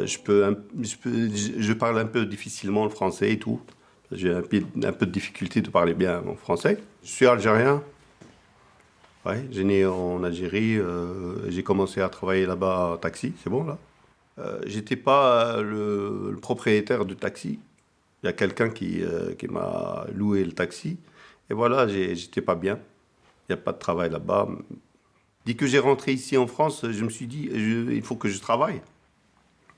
Je parle un peu difficilement le français et tout. J'ai un peu de difficulté de parler bien en français. Je suis algérien. Ouais, j'ai né en Algérie. J'ai commencé à travailler là-bas en taxi. C'est bon là? J'étais pas le propriétaire du taxi. Il y a quelqu'un qui m'a loué le taxi. Et voilà, j'étais pas bien. Il n'y a pas de travail là-bas. Dès que j'ai rentré ici en France, je me suis dit, il faut que je travaille.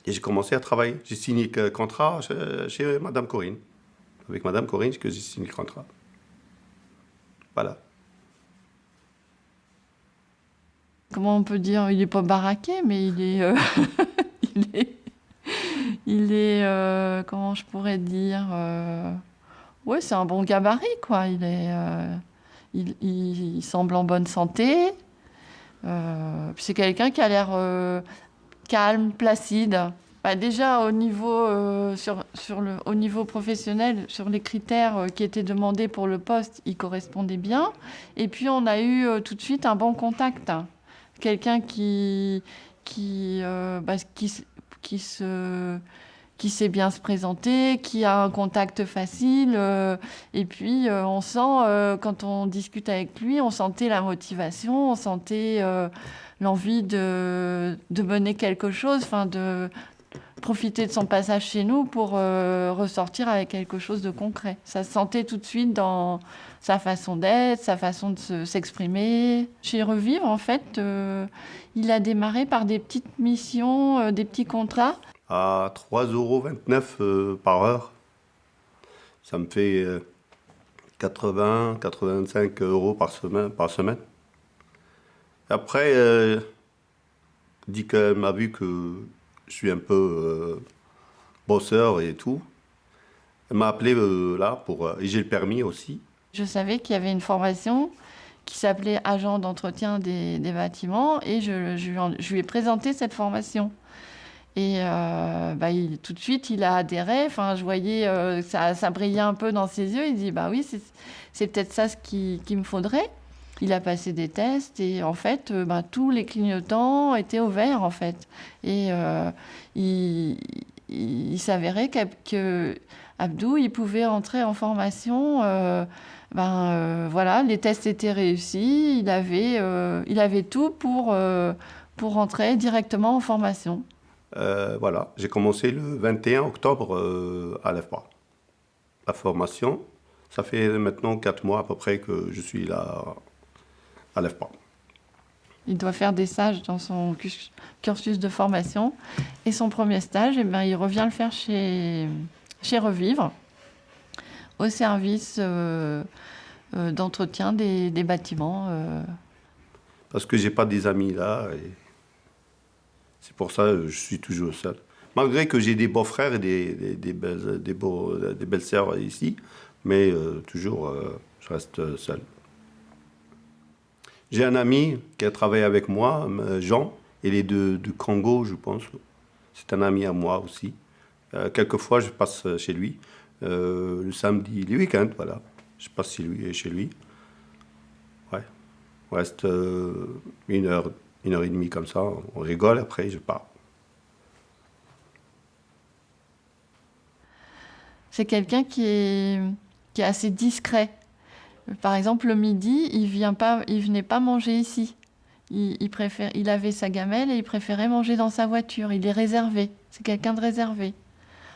Et j'ai commencé à travailler. J'ai signé le contrat chez Madame Corinne. Avec Madame Corinne, que j'ai signé le contrat. Voilà. Comment on peut dire? Il n'est pas baraqué, mais il est, il est, comment je pourrais dire? Ouais, c'est un bon gabarit, quoi. Il semble en bonne santé. Puis c'est quelqu'un qui a l'air calme, placide. Bah, déjà au niveau au niveau professionnel, sur les critères qui étaient demandés pour le poste, il correspondait bien. Et puis on a eu tout de suite un bon contact. Quelqu'un bah, qui se qui sait bien se présenter, qui a un contact facile. Et puis, on sent, quand on discute avec lui, on sentait la motivation, on sentait l'envie de mener quelque chose, enfin, de profiter de son passage chez nous pour ressortir avec quelque chose de concret. Ça se sentait tout de suite dans sa façon d'être, sa façon de s'exprimer. Chez Revivre, en fait, il a démarré par des petites missions, des petits contrats. À 3,29 € par heure. Ça me fait 85 € par semaine. Après, dit qu'elle m'a vu que je suis un peu bosseur et tout. Elle m'a appelé là et j'ai le permis aussi. Je savais qu'il y avait une formation qui s'appelait agent d'entretien des bâtiments et je lui ai présenté cette formation. Et bah, tout de suite, il a adhéré. Enfin, je voyais ça brillait un peu dans ses yeux. Il dit, bah oui, c'est peut-être ça ce qu'il me faudrait. Il a passé des tests et en fait, bah, tous les clignotants étaient au vert, en fait. Et il s'avérait que Abdou, il pouvait entrer en formation. Voilà, les tests étaient réussis. Il avait tout pour entrer directement en formation. Voilà, j'ai commencé le 21 octobre à l'EFPA. La formation, ça fait maintenant 4 mois à peu près que je suis là à l'EFPA. Il doit faire des stages dans son cursus de formation. Et son premier stage, eh ben, il revient le faire chez Revivre, au service d'entretien des bâtiments. Parce que j'ai pas des amis là. Et c'est pour ça que je suis toujours seul. Malgré que j'ai des beaux-frères et des belles-sœurs ici, mais toujours, je reste seul. J'ai un ami qui a travaillé avec moi, Jean, il est du Congo, je pense. C'est un ami à moi aussi. Quelquefois, je passe chez lui. Le samedi, les week-ends, voilà. Je passe chez lui. Ouais. On reste 1 heure et demie comme ça. On rigole, après je pars. C'est quelqu'un qui est assez discret. Par exemple, le midi, il venait pas manger ici. Il avait sa gamelle et il préférait manger dans sa voiture. Il est réservé. C'est quelqu'un de réservé.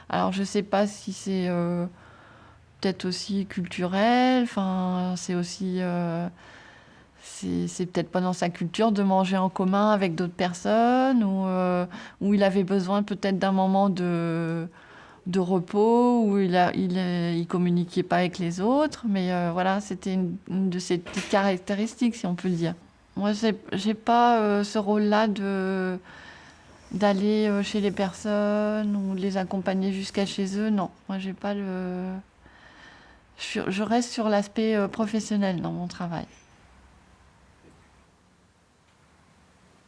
Alors, je ne sais pas si c'est peut-être aussi culturel. Enfin, c'est aussi... c'est peut-être pas dans sa culture de manger en commun avec d'autres personnes ou il avait besoin peut-être d'un moment de repos où il communiquait pas avec les autres. Mais voilà, c'était une de ses petites caractéristiques, si on peut le dire. Moi, j'ai pas ce rôle-là d'aller chez les personnes ou de les accompagner jusqu'à chez eux. Non, moi, j'ai pas le... Je reste sur l'aspect professionnel dans mon travail.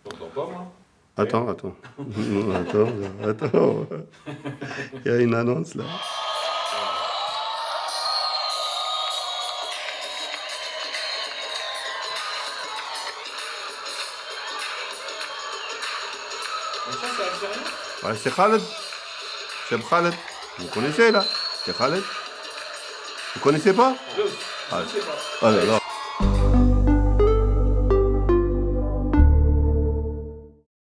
T'entends pas, moi? Attends. Attends. Il y a une annonce là. Mais ça, c'est algérien? Ouais, c'est Khaled. Cheb Khaled. Vous connaissez là? C'est Khaled. Vous connaissez pas? Je sais pas. Oh là là.